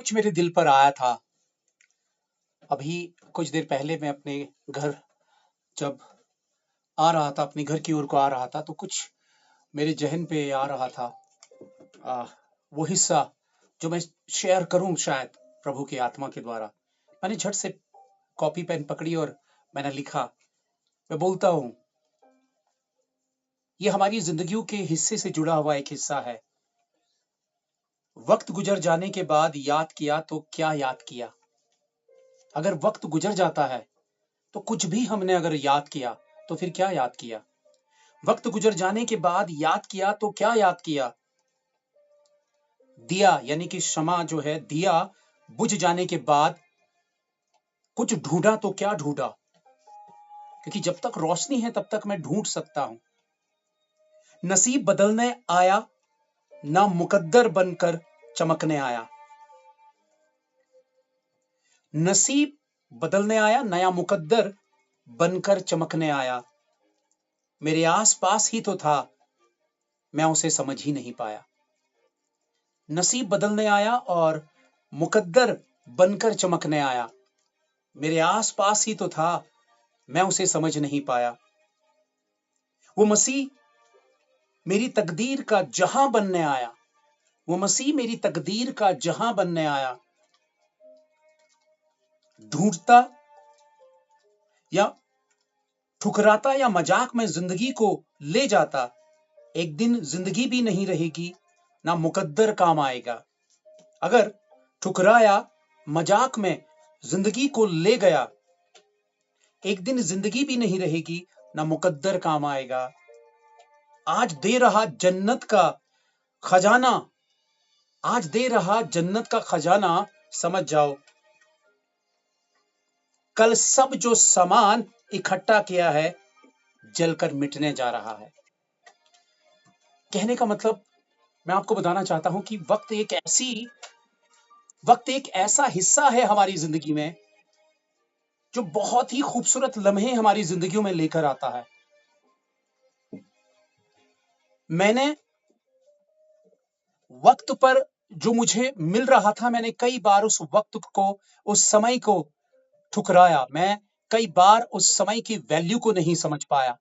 कुछ मेरे दिल पर आया था। अभी कुछ देर पहले मैं अपने घर जब आ रहा था, अपने घर की ओर को आ रहा था, तो कुछ मेरे ज़हन पे आ रहा था। आ, वो हिस्सा जो मैं शेयर करूं शायद प्रभु की आत्मा के द्वारा। मैंने झट से कॉपी पेन पकड़ी और मैंने लिखा। मैं बोलता हूं, ये हमारी जिंदगियों के हिस्से से जुड़ा हुआ एक हिस्सा है। वक्त गुजर जाने के बाद याद किया तो क्या याद किया। अगर वक्त गुजर जाता है तो कुछ भी हमने अगर याद किया तो फिर क्या याद किया। वक्त गुजर जाने के बाद याद किया तो क्या याद किया। दिया यानी कि क्षमा जो है, दिया बुझ जाने के बाद कुछ ढूंढा तो क्या ढूंढा, क्योंकि जब तक रोशनी है तब तक मैं ढूंढ सकता हूं। नसीब बदलने आया, ना मुकद्दर बनकर चमकने आया। नसीब बदलने आया, नया मुकद्दर बनकर चमकने आया। मेरे आस पास ही तो था, मैं उसे समझ ही नहीं पाया। नसीब बदलने आया और मुकद्दर बनकर चमकने आया। मेरे आस पास ही तो था, मैं उसे समझ नहीं पाया। वो मसीह मेरी तकदीर का जहां बनने आया। वो मसीह मेरी तकदीर का जहां बनने आया। ढूंढता या ठुकराता या मजाक में जिंदगी को ले जाता, एक दिन जिंदगी भी नहीं रहेगी, ना मुकद्दर काम आएगा। अगर ठुकराया, मजाक में जिंदगी को ले गया, एक दिन जिंदगी भी नहीं रहेगी, ना मुकद्दर काम आएगा। आज दे रहा जन्नत का खजाना, आज दे रहा जन्नत का खजाना, समझ जाओ कल सब जो सामान इकट्ठा किया है जलकर मिटने जा रहा है। कहने का मतलब मैं आपको बताना चाहता हूं कि वक्त एक ऐसा हिस्सा है हमारी जिंदगी में जो बहुत ही खूबसूरत लम्हे हमारी जिंदगियों में लेकर आता है। मैंने वक्त पर जो मुझे मिल रहा था, मैंने कई बार उस वक्त को, उस समय को ठुकराया। मैं कई बार उस समय की वैल्यू को नहीं समझ पाया।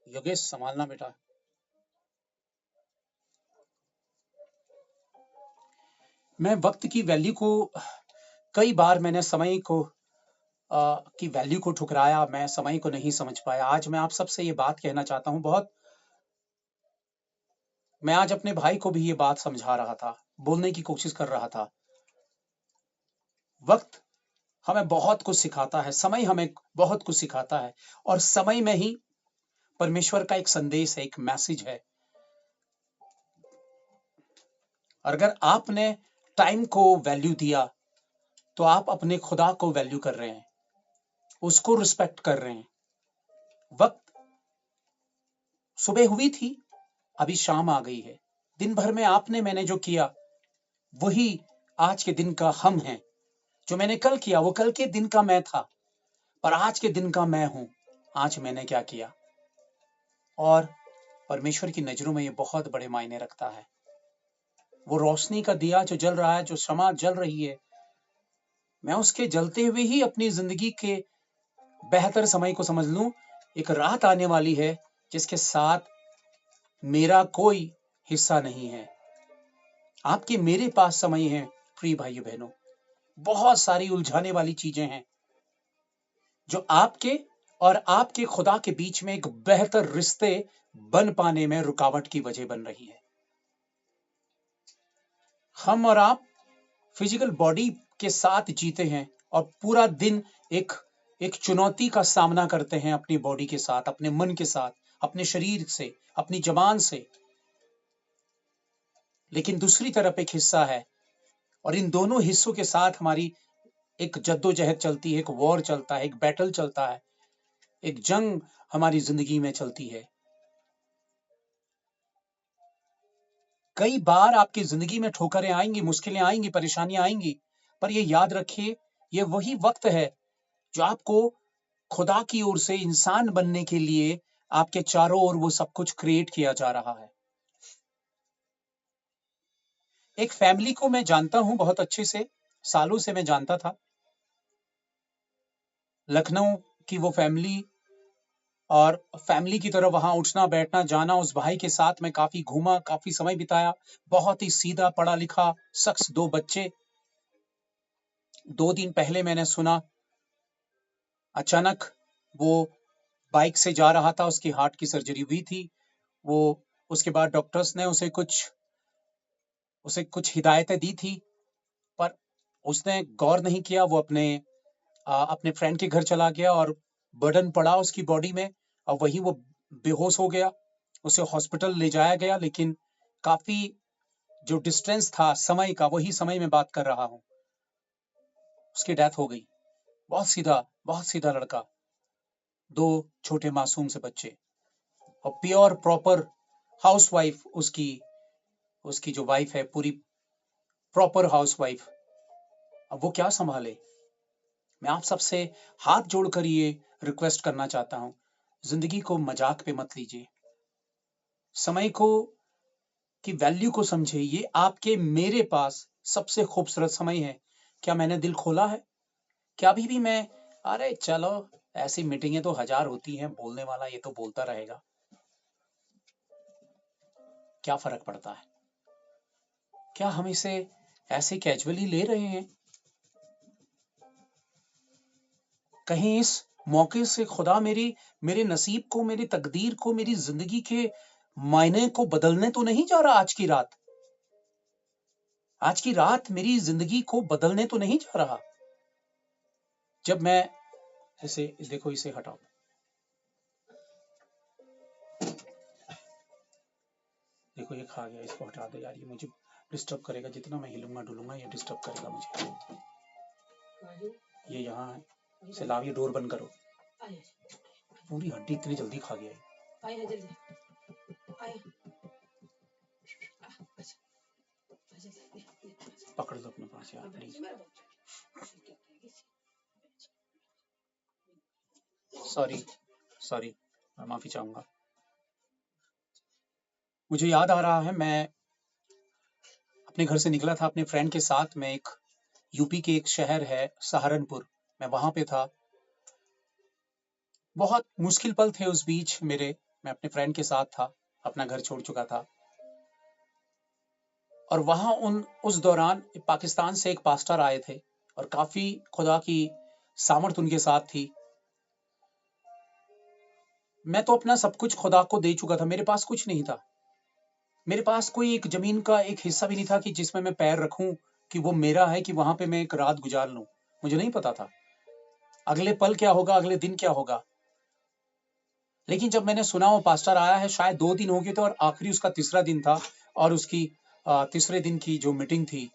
योगेश संभालना बेटा। मैं वक्त की वैल्यू को, कई बार मैंने समय को की वैल्यू को ठुकराया। मैं समय को नहीं समझ पाया। आज मैं आप सबसे ये बात कहना चाहता हूं। मैं आज अपने भाई को भी ये बात समझा रहा था, बोलने की कोशिश कर रहा था। वक्त हमें बहुत कुछ सिखाता है, समय हमें बहुत कुछ सिखाता है, और समय में ही परमेश्वर का एक संदेश है, एक मैसेज है। अगर आपने टाइम को वैल्यू दिया तो आप अपने खुदा को वैल्यू कर रहे हैं, उसको रिस्पेक्ट कर रहे हैं। वक्त सुबह हुई थी, अभी शाम आ गई है। दिन भर में आपने मैंने जो किया वही आज के दिन का हम हैं। जो मैंने कल किया वो कल के दिन का मैं था, पर आज के दिन का मैं हूं। आज मैंने क्या किया। और परमेश्वर की नजरों में ये बहुत बड़े मायने रखता है। वो रोशनी का दिया जो जल रहा है, जो शमा जल रही है, मैं उसके जलते हुए ही अपनी जिंदगी के बेहतर समय को समझ लूं। एक रात आने वाली है जिसके साथ मेरा कोई हिस्सा नहीं है। आपके मेरे पास समय है प्रिय भाइयों बहनों। बहुत सारी उलझाने वाली चीजें हैं जो आपके और आपके खुदा के बीच में एक बेहतर रिश्ते बन पाने में रुकावट की वजह बन रही है। हम और आप फिजिकल बॉडी के साथ जीते हैं और पूरा दिन एक एक चुनौती का सामना करते हैं अपनी बॉडी के साथ, अपने मन के साथ, अपने शरीर से, अपनी जबान से। लेकिन दूसरी तरफ एक हिस्सा है, और इन दोनों हिस्सों के साथ हमारी एक जद्दोजहद चलती है, एक वॉर चलता है, एक बैटल चलता है, एक जंग हमारी जिंदगी में चलती है। कई बार आपकी जिंदगी में ठोकरें आएंगी, मुश्किलें आएंगी, परेशानियां आएंगी, पर ये याद रखिए, ये वही वक्त है जो आपको खुदा की ओर से इंसान बनने के लिए आपके चारों ओर वो सब कुछ क्रिएट किया जा रहा है। एक फैमिली को मैं जानता हूं बहुत अच्छे से, सालों से मैं जानता था। लखनऊ की वो फैमिली, और फैमिली की तरह वहां उठना बैठना जाना, उस भाई के साथ मैं काफी घूमा, काफी समय बिताया। बहुत ही सीधा पढ़ा लिखा शख्स, 2 बच्चे। 2 दिन पहले मैंने सुना अचानक वो बाइक से जा रहा था, उसकी हार्ट की सर्जरी हुई थी। वो उसके बाद डॉक्टर्स ने उसे कुछ हिदायतें दी थी, पर उसने गौर नहीं किया। वो अपने फ्रेंड के घर चला गया और बर्डन पड़ा उसकी बॉडी में, और वहीं वो बेहोश हो गया। उसे हॉस्पिटल ले जाया गया, लेकिन काफी जो डिस्टेंस था समय का, वही समय में बात कर रहा हूं, उसकी डेथ हो गई। बहुत सीधा लड़का, 2 छोटे मासूम से बच्चे, और प्योर प्रॉपर हाउसवाइफ, उसकी उसकी जो वाइफ है, पूरी प्रॉपर हाउसवाइफ। अब वो क्या संभाले? मैं आप सबसे हाथ जोड़कर ये रिक्वेस्ट करना चाहता हूं, जिंदगी को मजाक पे मत लीजिए। समय को की वैल्यू को समझे। ये आपके मेरे पास सबसे खूबसूरत समय है। क्या मैंने दिल खोला है? क्या अभी भी मैं, अरे चलो, ऐसी मीटिंगें तो 1000 होती हैं, बोलने वाला ये तो बोलता रहेगा, क्या फर्क पड़ता है? क्या हम इसे ऐसे कैजुअली ले रहे हैं? कहीं इस मौके से खुदा मेरे नसीब को, मेरी तकदीर को, मेरी जिंदगी के मायने को बदलने तो नहीं जा रहा? आज की रात मेरी जिंदगी को बदलने तो नहीं जा रहा? जब मैं ऐसे, देखो इसे हटाओ, देखो ये खा गया, इसको हटा दे यार, ये मुझे डिस्टर्ब करेगा। जितना मैं हिलूंगा डुलूंगा ये डिस्टर्ब करेगा मुझे। ये यहाँ है, इसे लाओ, ये डोर बंद करो। पूरी हड्डी इतनी जल्दी खा गया है। पकड़ लो अपने पास यार प्लीज। सॉरी, मैं माफी चाहूंगा। मुझे याद आ रहा है, मैं अपने घर से निकला था अपने फ्रेंड के साथ। मैं एक यूपी के एक शहर है सहारनपुर, मैं वहां पे था। बहुत मुश्किल पल थे उस बीच मेरे। मैं अपने फ्रेंड के साथ था, अपना घर छोड़ चुका था, और वहां उस दौरान पाकिस्तान से एक पास्टर आए थे, और काफी खुदा की सामर्थ उनके साथ थी। मैं तो अपना सब कुछ खुदा को दे चुका था, मेरे पास कुछ नहीं था। मेरे पास कोई एक जमीन का एक हिस्सा भी नहीं था कि जिसमें मैं पैर रखूं, कि वो मेरा है, कि वहां पे मैं एक रात गुजार लूं। मुझे नहीं पता था अगले पल क्या होगा, अगले दिन क्या होगा। लेकिन जब मैंने सुना वो पास्टर आया है, शायद 2 दिन हो गए थे और आखिरी उसका तीसरा दिन था, और उसकी तीसरे दिन की जो मीटिंग थी,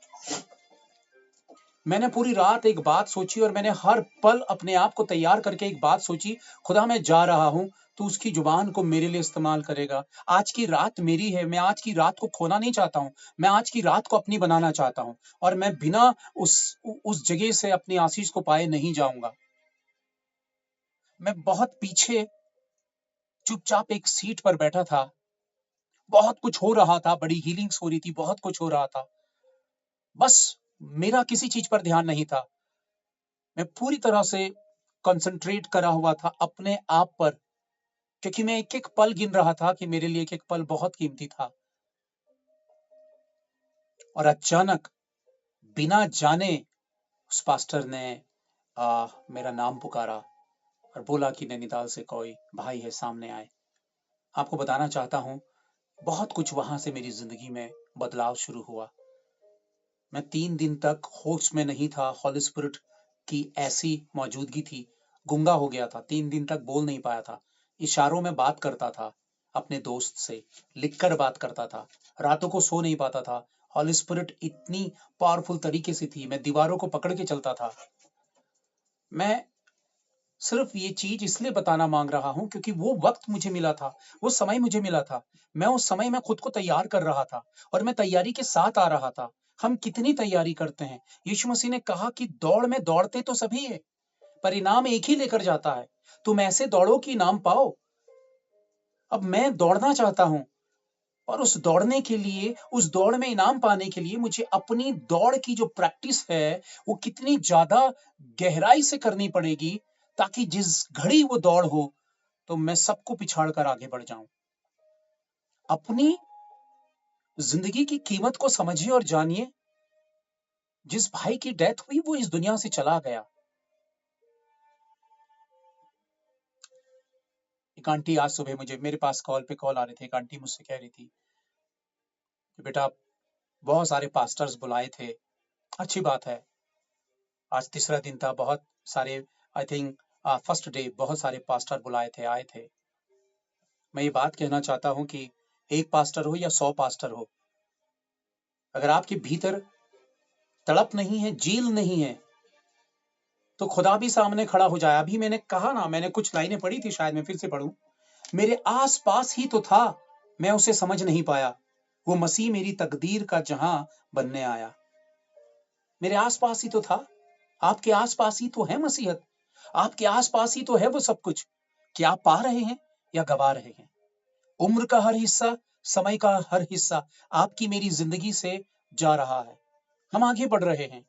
मैंने पूरी रात एक बात सोची, और मैंने हर पल अपने आप को तैयार करके एक बात सोची, खुदा मैं जा रहा हूं, तो उसकी जुबान को मेरे लिए इस्तेमाल करेगा। आज की रात मेरी है, मैं आज की रात को खोना नहीं चाहता हूं, मैं आज की रात को अपनी बनाना चाहता हूं, और मैं बिना उस जगह से अपनी आशीष को पाए नहीं जाऊंगा। मैं बहुत पीछे चुपचाप एक सीट पर बैठा था। बहुत कुछ हो रहा था, बड़ी हीलिंग्स हो रही थी, बहुत कुछ हो रहा था, बस मेरा किसी चीज पर ध्यान नहीं था। मैं पूरी तरह से कंसंट्रेट करा हुआ था अपने आप पर, क्योंकि मैं एक एक पल गिन रहा था कि मेरे लिए एक एक पल बहुत कीमती था। और अचानक बिना जाने उस पास्टर ने मेरा नाम पुकारा और बोला कि नैनीताल से कोई भाई है, सामने आए। आपको बताना चाहता हूं, बहुत कुछ वहां से मेरी जिंदगी में बदलाव शुरू हुआ। मैं 3 दिन तक होश में नहीं था, हॉली स्पिरिट की ऐसी मौजूदगी थी। गूंगा हो गया था, 3 दिन तक बोल नहीं पाया था, इशारों में बात करता था अपने दोस्त से, लिखकर बात करता था, रातों को सो नहीं पाता था। हॉली स्पिरिट इतनी पावरफुल तरीके से थी, मैं दीवारों को पकड़ के चलता था। मैं सिर्फ ये चीज इसलिए बताना मांग रहा हूं क्योंकि वो वक्त मुझे मिला था, वो समय मुझे मिला था। मैं उस समय में खुद को तैयार कर रहा था, और मैं तैयारी के साथ आ रहा था। हम कितनी तैयारी करते हैं? यीशु मसीह ने कहा कि दौड़ में दौड़ते तो सभी है, परिणाम एक ही लेकर जाता है। तुम ऐसे दौड़ो कि इनाम पाओ। अब मैं दौड़ना चाहता हूं, और उस दौड़ने के लिए, उस दौड़ में इनाम पाने के लिए मुझे अपनी दौड़ की जो प्रैक्टिस है वो कितनी ज्यादा गहराई से करनी पड़ेगी, ताकि जिस घड़ी वो दौड़ हो तो मैं सबको पिछाड़ कर आगे बढ़ जाऊं। अपनी जिंदगी की कीमत को समझिए और जानिए। जिस भाई की डेथ हुई वो इस दुनिया से चला गया। एक आंटी आज सुबह मुझे, मेरे पास कॉल पे कॉल आ रहे थे, एक आंटी मुझसे कह रही थी कि बेटा बहुत सारे पास्टर्स बुलाए थे। अच्छी बात है, आज तीसरा दिन था, बहुत सारे, आई थिंक फर्स्ट डे, बहुत सारे पास्टर बुलाए थे, आए थे। मैं ये बात कहना चाहता हूं कि एक पास्टर हो या 100 पास्टर हो, अगर आपके भीतर तड़प नहीं है, जील नहीं है, तो खुदा भी सामने खड़ा हो जाए। अभी मैंने कहा ना, मैंने कुछ लाइनें पढ़ी थी, शायद मैं फिर से पढ़ूं। मेरे आस पास ही तो था, मैं उसे समझ नहीं पाया, वो मसीह मेरी तकदीर का जहां बनने आया। मेरे आस पास ही तो था। आपके आस पास ही तो है मसीहत, आपके आस पास ही तो है वो सब कुछ। क्या आप पा रहे हैं या गवा रहे हैं? उम्र का हर हिस्सा, समय का हर हिस्सा आपकी मेरी जिंदगी से जा रहा है। हम आगे बढ़ रहे हैं,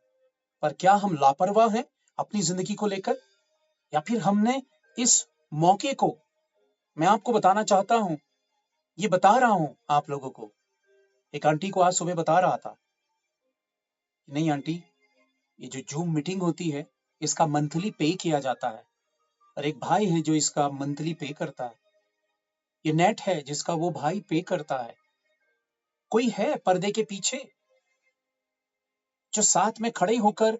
पर क्या हम लापरवाह हैं अपनी जिंदगी को लेकर, या फिर हमने इस मौके को, मैं आपको बताना चाहता हूं, ये बता रहा हूं आप लोगों को। एक आंटी को आज सुबह बता रहा था, नहीं आंटी, ये जो जूम मीटिंग होती है इसका मंथली पे किया जाता है, और एक भाई है जो इसका मंथली पे करता है। ये नेट है जिसका वो भाई पे करता है। कोई है पर्दे के पीछे जो साथ में खड़े होकर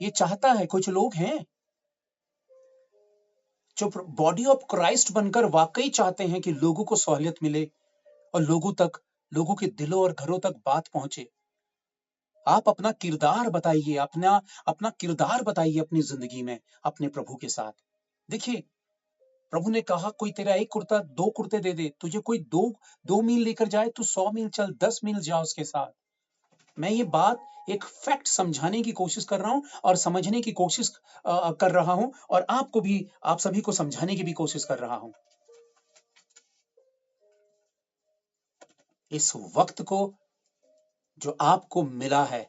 ये चाहता है। कुछ लोग हैं जो बॉडी ऑफ क्राइस्ट बनकर वाकई चाहते हैं कि लोगों को सहूलियत मिले और लोगों तक, लोगों के दिलों और घरों तक बात पहुंचे। आप अपना किरदार बताइए, अपना अपना किरदार बताइए अपनी जिंदगी में अपने प्रभु के साथ। देखिए, प्रभु ने कहा कोई तेरा एक कुर्ता 2 कुर्ते दे दे, तुझे कोई 2 मील लेकर जाए तो 100 मील चल, 10 मील जा उसके साथ। मैं ये बात एक फैक्ट समझाने की कोशिश कर रहा हूं और समझने की कोशिश कर रहा हूं, और आपको भी, आप सभी को समझाने की भी कोशिश कर रहा हूं। इस वक्त को जो आपको मिला है,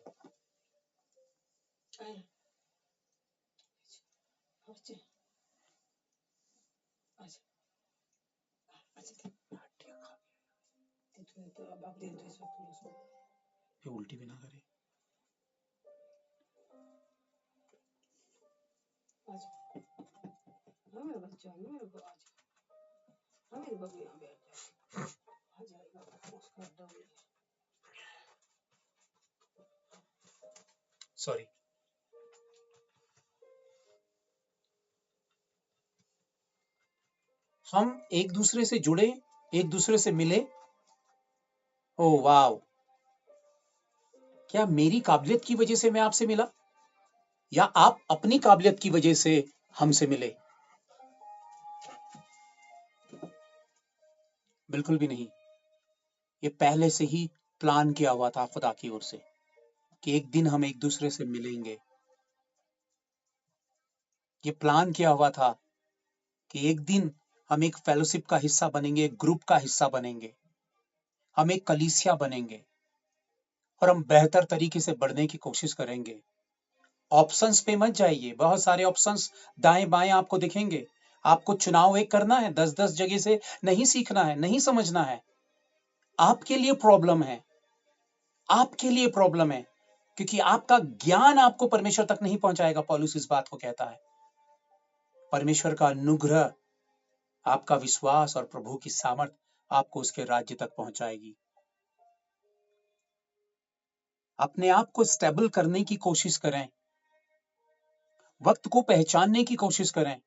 उल्टी भी ना करे। सॉरी। हम एक दूसरे से जुड़े, एक दूसरे से मिले। ओ वाह, क्या मेरी काबिलियत की वजह से मैं आपसे मिला, या आप अपनी काबिलियत की वजह से हमसे मिले? बिल्कुल भी नहीं। ये पहले से ही प्लान किया हुआ था खुदा की ओर से कि एक दिन हम एक दूसरे से मिलेंगे। ये प्लान किया हुआ था कि एक दिन हम एक फेलोशिप का हिस्सा बनेंगे, एक ग्रुप का हिस्सा बनेंगे, हम एक कलीसिया बनेंगे, और हम बेहतर तरीके से बढ़ने की कोशिश करेंगे। ऑप्शंस पे मत जाइए, बहुत सारे ऑप्शंस दाएं बाएं आपको दिखेंगे। आपको चुनाव एक करना है, 10-10 जगह से नहीं सीखना है, नहीं समझना है। आपके लिए प्रॉब्लम है, आपके लिए प्रॉब्लम है, क्योंकि आपका ज्ञान आपको परमेश्वर तक नहीं पहुंचाएगा। पौलुस इस बात को कहता है। परमेश्वर का अनुग्रह, आपका विश्वास और प्रभु की सामर्थ आपको उसके राज्य तक पहुंचाएगी। अपने आप को स्टेबल करने की कोशिश करें, वक्त को पहचानने की कोशिश करें।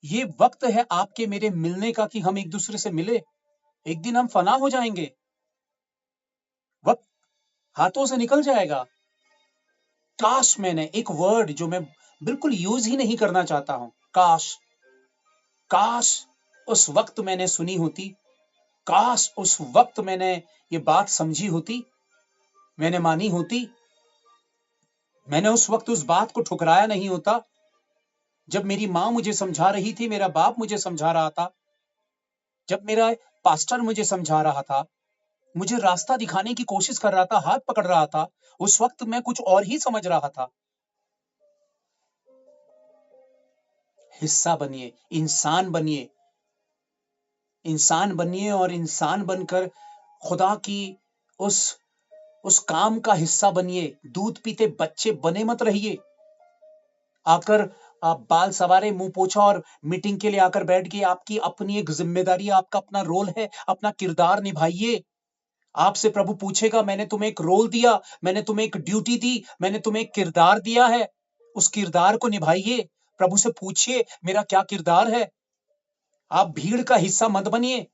ये वक्त है आपके मेरे मिलने का कि हम एक दूसरे से मिले। एक दिन हम फना हो जाएंगे, वक्त हाथों से निकल जाएगा। काश, मैंने एक वर्ड जो मैं बिल्कुल यूज ही नहीं करना चाहता हूं, काश, काश उस वक्त मैंने सुनी होती, काश उस वक्त मैंने ये बात समझी होती, मैंने मानी होती, मैंने उस वक्त उस बात को ठुकराया नहीं होता, जब मेरी माँ मुझे समझा रही थी, मेरा बाप मुझे समझा रहा था, जब मेरा पास्टर मुझे समझा रहा था, मुझे रास्ता दिखाने की कोशिश कर रहा था, हाथ पकड़ रहा था, उस वक्त मैं कुछ और ही समझ रहा था। हिस्सा बनिए, इंसान बनिए, इंसान बनिए और इंसान बनकर खुदा की उस उस काम का हिस्सा बनिए। दूध पीते बच्चे बने मत रहिए। आकर आप बाल सवारे, मुंह पोछा और मीटिंग के लिए आकर बैठ गए। आपकी अपनी एक जिम्मेदारी है, आपका अपना रोल है, अपना किरदार निभाइए। आपसे प्रभु पूछेगा, मैंने तुम्हें एक रोल दिया, मैंने तुम्हें एक ड्यूटी दी, मैंने तुम्हें एक किरदार दिया है, उस किरदार को निभाइए। प्रभु से पूछिए, मेरा क्या किरदार है। आप भीड़ का हिस्सा मत बनिए,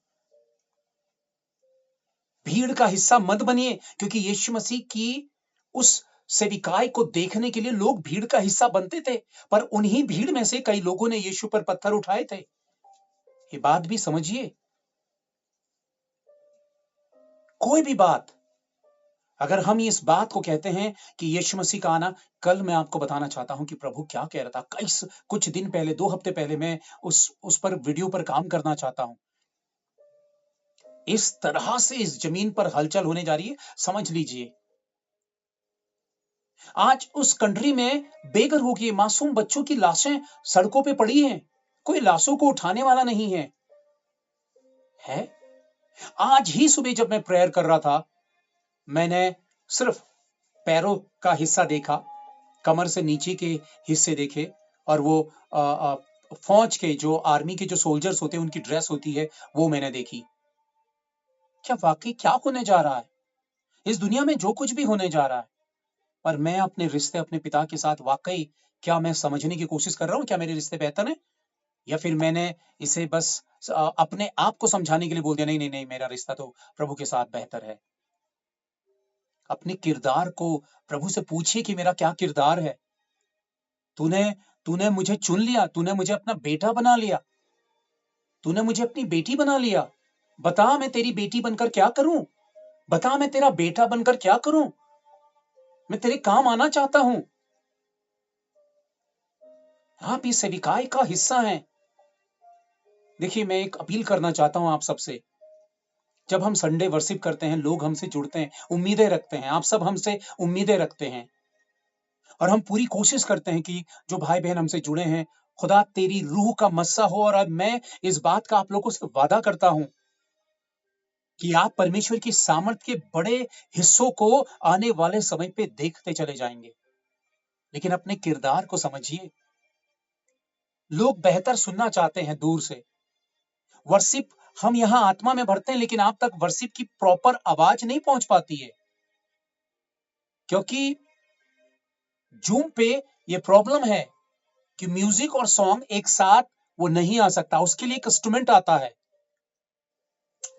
भीड़ का हिस्सा मत बनिए, क्योंकि यीशु मसीह की उस सेविकाई को देखने के लिए लोग भीड़ का हिस्सा बनते थे, पर उन्हीं भीड़ में से कई लोगों ने यीशु पर पत्थर उठाए थे। ये बात भी समझिए। कोई भी बात, अगर हम इस बात को कहते हैं कि यीशु मसीह का आना, कल मैं आपको बताना चाहता हूं कि प्रभु क्या कह रहा था। कुछ दिन पहले, 2 हफ्ते पहले, मैं उस पर वीडियो पर काम करना चाहता हूं। इस तरह से इस जमीन पर हलचल होने जा रही है, समझ लीजिए। आज उस कंट्री में बेघर हो गए मासूम बच्चों की लाशें सड़कों पे पड़ी हैं, कोई लाशों को उठाने वाला नहीं है। आज ही सुबह जब मैं प्रेयर कर रहा था, मैंने सिर्फ पैरों का हिस्सा देखा, कमर से नीचे के हिस्से देखे, और वो फौज के, जो आर्मी के जो सोल्जर्स होते हैं, उनकी ड्रेस होती है, वो मैंने देखी। क्या वाकई क्या होने जा रहा है इस दुनिया में? जो कुछ भी होने जा रहा है, पर मैं अपने रिश्ते अपने पिता के साथ, वाकई क्या मैं समझने की कोशिश कर रहा हूं? क्या मेरे रिश्ते बेहतर हैं, या फिर मैंने इसे बस अपने आप को समझाने के लिए बोल दिया, नहीं नहीं नहीं, मेरा रिश्ता तो प्रभु के साथ बेहतर है। अपने किरदार को प्रभु से पूछिए कि मेरा क्या किरदार है। तूने तूने मुझे चुन लिया, तूने मुझे अपना बेटा बना लिया, तूने मुझे अपनी बेटी बना लिया। बता मैं तेरी बेटी बनकर क्या करूं, बता मैं तेरा बेटा बनकर क्या करूं। मैं तेरे काम आना चाहता हूं। आप इस सेविकाई का हिस्सा हैं। देखिए, मैं एक अपील करना चाहता हूं आप सबसे। जब हम संडे वर्शिप करते हैं, लोग हमसे जुड़ते हैं, उम्मीदें रखते हैं, आप सब हमसे उम्मीदें रखते हैं, और हम पूरी कोशिश करते हैं कि जो भाई बहन हमसे जुड़े हैं, खुदा तेरी रूह का मस्सा हो। और अब मैं इस बात का आप लोगों से वादा करता हूं कि आप परमेश्वर की सामर्थ के बड़े हिस्सों को आने वाले समय पे देखते चले जाएंगे। लेकिन अपने किरदार को समझिए। लोग बेहतर सुनना चाहते हैं दूर से। वर्शिप हम यहां आत्मा में भरते हैं, लेकिन आप तक वर्शिप की प्रॉपर आवाज नहीं पहुंच पाती है, क्योंकि जूम पे ये प्रॉब्लम है कि म्यूजिक और सॉन्ग एक साथ वो नहीं आ सकता। उसके लिए एक इंस्ट्रूमेंट आता है।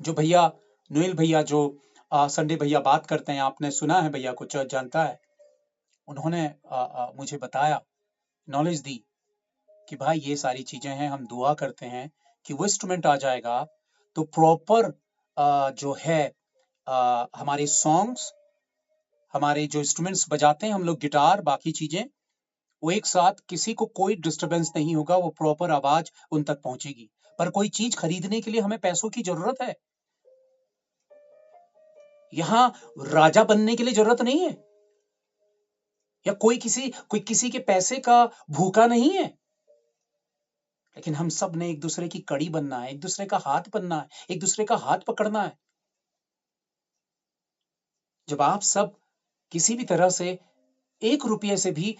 जो भैया नोएल भैया, जो संडे भैया बात करते हैं, आपने सुना है, भैया को चर्च जानता है, उन्होंने मुझे बताया, नॉलेज दी कि भाई ये सारी चीजें हैं, हम दुआ करते हैं कि वो इंस्ट्रूमेंट आ जाएगा तो प्रॉपर जो है हमारे सॉन्ग्स, हमारे जो इंस्ट्रूमेंट्स बजाते हैं हम लोग, गिटार, बाकी चीजें, वो एक साथ, किसी को कोई डिस्टरबेंस नहीं होगा, वो प्रॉपर आवाज उन तक पहुंचेगी। पर कोई चीज खरीदने के लिए हमें पैसों की जरूरत है। यहां राजा बनने के लिए जरूरत नहीं है, या कोई किसी के पैसे का भूखा नहीं है। लेकिन हम सब ने एक दूसरे की कड़ी बनना है, एक दूसरे का हाथ बनना है, एक दूसरे का हाथ पकड़ना है। जब आप सब किसी भी तरह से 1 रुपये से भी,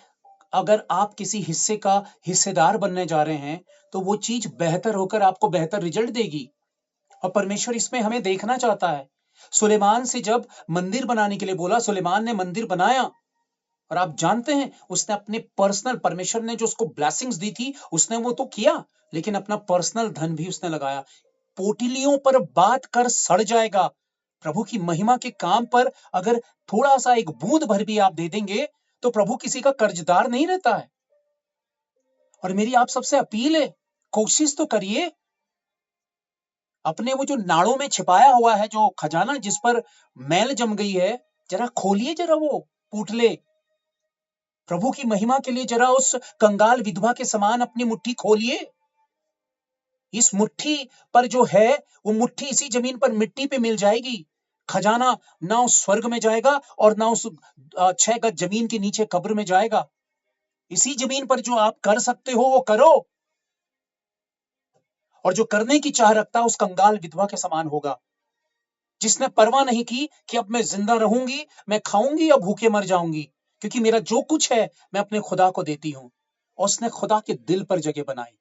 अगर आप किसी हिस्से का हिस्सेदार बनने जा रहे हैं, तो वो चीज बेहतर होकर आपको बेहतर रिजल्ट देगी। और परमेश्वर इसमें हमें देखना चाहता है। सुलेमान से जब मंदिर बनाने के लिए बोला, सुलेमान ने मंदिर बनाया, और आप जानते हैं, उसने अपने पर्सनल, परमेश्वर ने जो उसको ब्लेसिंग्स दी थी, उसने वो तो किया, लेकिन अपना पर्सनल धन भी उसने लगाया। पोटलियों पर बात कर सड़ जाएगा। प्रभु की महिमा के काम पर अगर थोड़ा सा, एक बूंद भर भी आप दे देंगे, तो प्रभु किसी का कर्जदार नहीं रहता है। और मेरी आप सबसे अपील है, कोशिश तो करिए। अपने वो जो नाड़ों में छिपाया हुआ है, जो खजाना जिस पर मैल जम गई है, जरा खोलिए, जरा वो पूटले। प्रभु की महिमा के लिए जरा उस कंगाल विधवा के समान अपनी मुट्ठी खोलिए। इस मुट्ठी पर जो है वो मुट्ठी इसी जमीन पर मिट्टी पे मिल जाएगी। खजाना ना उस स्वर्ग में जाएगा और ना उस 6 गज जमीन के नीचे कब्र में जाएगा। इसी जमीन पर जो आप कर सकते हो वो करो, और जो करने की चाह रखता है उस कंगाल विधवा के समान होगा, जिसने परवाह नहीं की कि अब मैं जिंदा रहूंगी, मैं खाऊंगी या भूखे मर जाऊंगी, क्योंकि मेरा जो कुछ है मैं अपने खुदा को देती हूं। और उसने खुदा के दिल पर जगह बनाई।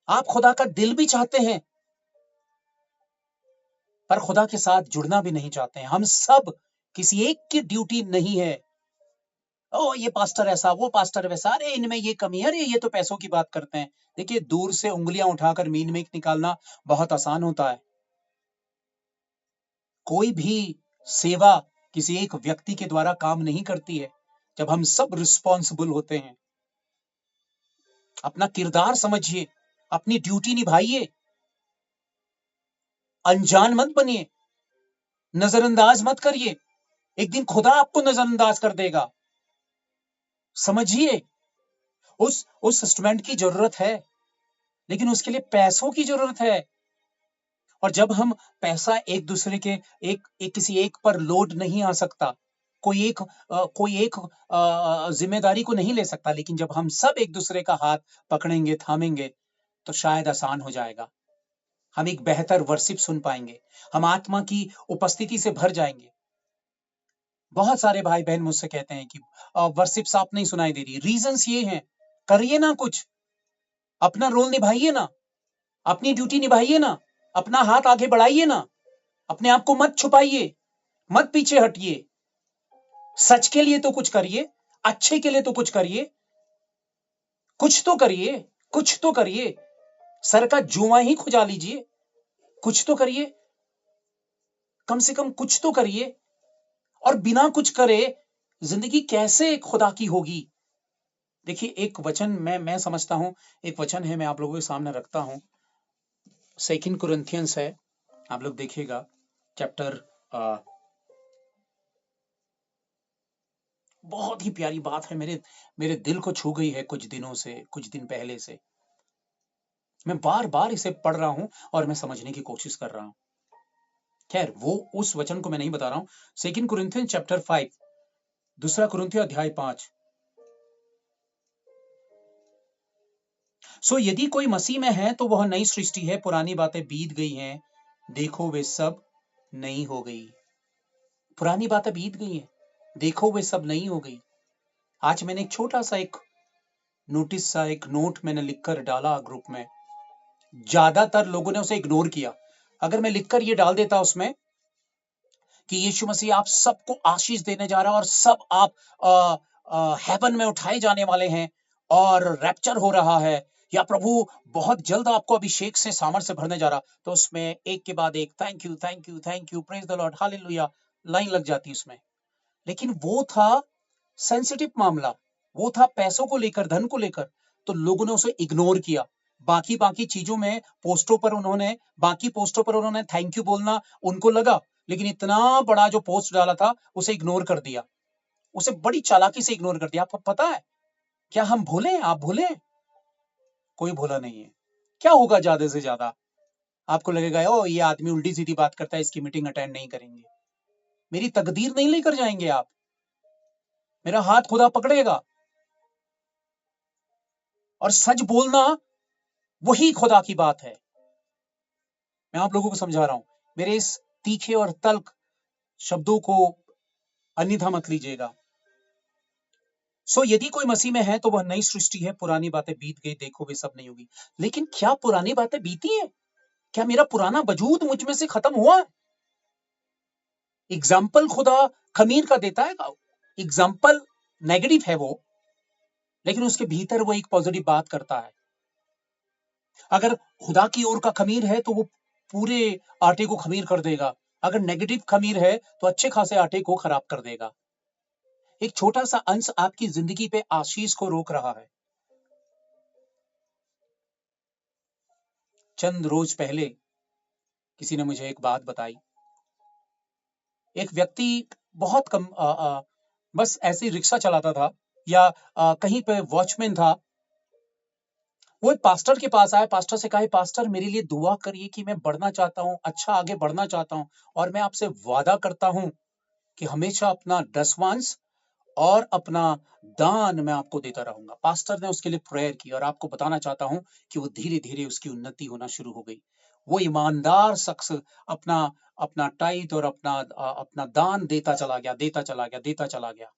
आप खुदा का दिल भी चाहते हैं, पर खुदा के साथ जुड़ना भी नहीं चाहते हैं। हम सब, किसी एक की ड्यूटी नहीं है, ओ ये पास्टर ऐसा, वो पास्टर वैसा, अरे इनमें ये कमी है, अरे ये तो पैसों की बात करते हैं। देखिए, दूर से उंगलियां उठाकर मीन में निकालना बहुत आसान होता है। कोई भी सेवा किसी एक व्यक्ति के द्वारा काम नहीं करती है। जब हम सब रिस्पॉन्सिबल होते हैं, अपना किरदार समझिए, अपनी ड्यूटी निभाइए, अनजान मत बनिए, नजरअंदाज मत करिए। एक दिन खुदा आपको नजरअंदाज कर देगा। समझिए, उस स्टूडेंट की जरूरत है, लेकिन उसके लिए पैसों की जरूरत है। और जब हम पैसा एक दूसरे के एक किसी एक पर लोड नहीं आ सकता, कोई एक जिम्मेदारी को नहीं ले सकता, लेकिन जब हम सब एक दूसरे का हाथ पकड़ेंगे, थामेंगे, तो शायद आसान हो जाएगा। हम एक बेहतर वर्शिप सुन पाएंगे, हम आत्मा की उपस्थिति से भर जाएंगे। बहुत सारे भाई बहन मुझसे कहते हैं कि वर्शिप साफ नहीं सुनाई दे रही। रीजंस ये हैं, करिए ना कुछ, अपना रोल निभाइए ना, अपनी ड्यूटी निभाइए ना, अपना हाथ आगे बढ़ाइए ना, अपने आप को मत छुपाइए, मत पीछे हटिए। सच के लिए तो कुछ करिए, अच्छे के लिए तो कुछ करिए, कुछ तो करिए, कुछ तो करिए। सर का जुआ ही खुजा लीजिए, कुछ तो करिए, कम से कम कुछ तो करिए। और बिना कुछ करे जिंदगी कैसे खुदा की होगी? देखिए, एक वचन मैं समझता हूं, एक वचन है, मैं आप लोगों के सामने रखता हूं। 2 कुरिन्थियंस है, आप लोग देखिएगा, चैप्टर, बहुत ही प्यारी बात है, मेरे दिल को छू गई है कुछ दिनों से, कुछ दिन पहले से। मैं बार बार इसे पढ़ रहा हूं और मैं समझने की कोशिश कर रहा हूं। खैर, वो उस वचन को मैं नहीं बता रहा हूं। 2 कुरिन्थियंस चैप्टर 5, 2 कुरिन्थियों अध्याय 5। सो यदि कोई मसीह में है तो वह नई सृष्टि है, पुरानी बातें बीत गई हैं, देखो वे सब नई हो गई। पुरानी बातें बीत गई हैं, देखो वे सब नई हो गई। आज मैंने एक छोटा सा एक नोटिस सा, एक नोट मैंने लिखकर डाला ग्रुप में। ज्यादातर लोगों ने उसे इग्नोर किया। अगर मैं लिखकर ये डाल देता उसमें कि यीशु मसीह आप सबको आशीष देने जा रहा है और सब आप हेवन में उठाए जाने वाले हैं और रैप्चर हो रहा है, या प्रभु बहुत जल्द आपको अभिषेक से सामर्थ से भरने जा रहा, तो उसमें एक के बाद एक thank you, thank you, thank you, praise the Lord, hallelujah, line लग जाती उसमें। लेकिन वो था सेंसिटिव मामला, वो था पैसों को लेकर, धन को लेकर, तो लोगों ने उसे इग्नोर किया। बाकी बाकी चीजों में, बाकी पोस्टों पर उन्होंने थैंक यू बोलना उनको लगा, लेकिन इतना बड़ा जो पोस्ट डाला था उसे इग्नोर कर दिया, उसे बड़ी चालाकी से इग्नोर कर दिया। आपको पता है क्या हम भूले? आप भूले? कोई भूला नहीं है। क्या होगा ज्यादा से ज्यादा? आपको लगेगा ओ ये आदमी उल्टी सीधी बात करता है, इसकी मीटिंग अटेंड नहीं करेंगे। मेरी तकदीर नहीं लेकर जाएंगे आप, मेरा हाथ खुदा पकड़ेगा। और सच बोलना वही खुदा की बात है। मैं आप लोगों को समझा रहा हूं, मेरे इस तीखे और तल्ख शब्दों को अन्यथा मत लीजिएगा। सो यदि कोई मसीह में है तो वह नई सृष्टि है, पुरानी बातें बीत गई, देखो वे सब नहीं होगी। लेकिन क्या पुरानी बातें बीती हैं? क्या मेरा पुराना वजूद मुझ में से खत्म हुआ? एग्जाम्पल खुदा खमीर का देता है, एग्जाम्पल नेगेटिव है वो, लेकिन उसके भीतर वो एक पॉजिटिव बात करता है। अगर खुदा की ओर का खमीर है तो वो पूरे आटे को खमीर कर देगा, अगर नेगेटिव खमीर है तो अच्छे खासे आटे को खराब कर देगा। एक छोटा सा अंश आपकी जिंदगी पे आशीष को रोक रहा है। चंद रोज पहले किसी ने मुझे एक बात बताई। एक व्यक्ति बहुत कम बस ऐसे ही रिक्शा चलाता था, या कहीं पे वॉचमैन था, वो एक पास्टर के पास आया, पास्टर से कहा, पास्टर मेरे लिए दुआ करिए कि मैं बढ़ना चाहता हूँ, अच्छा आगे बढ़ना चाहता हूँ, और मैं आपसे वादा करता हूँ कि हमेशा अपना दसवांश और अपना दान मैं आपको देता रहूंगा। पास्टर ने उसके लिए प्रेयर की, और आपको बताना चाहता हूं कि वो धीरे धीरे उसकी उन्नति होना शुरू हो गई। वो ईमानदार शख्स अपना अपना टाइट और अपना दान देता चला गया, देता चला गया, देता चला गया,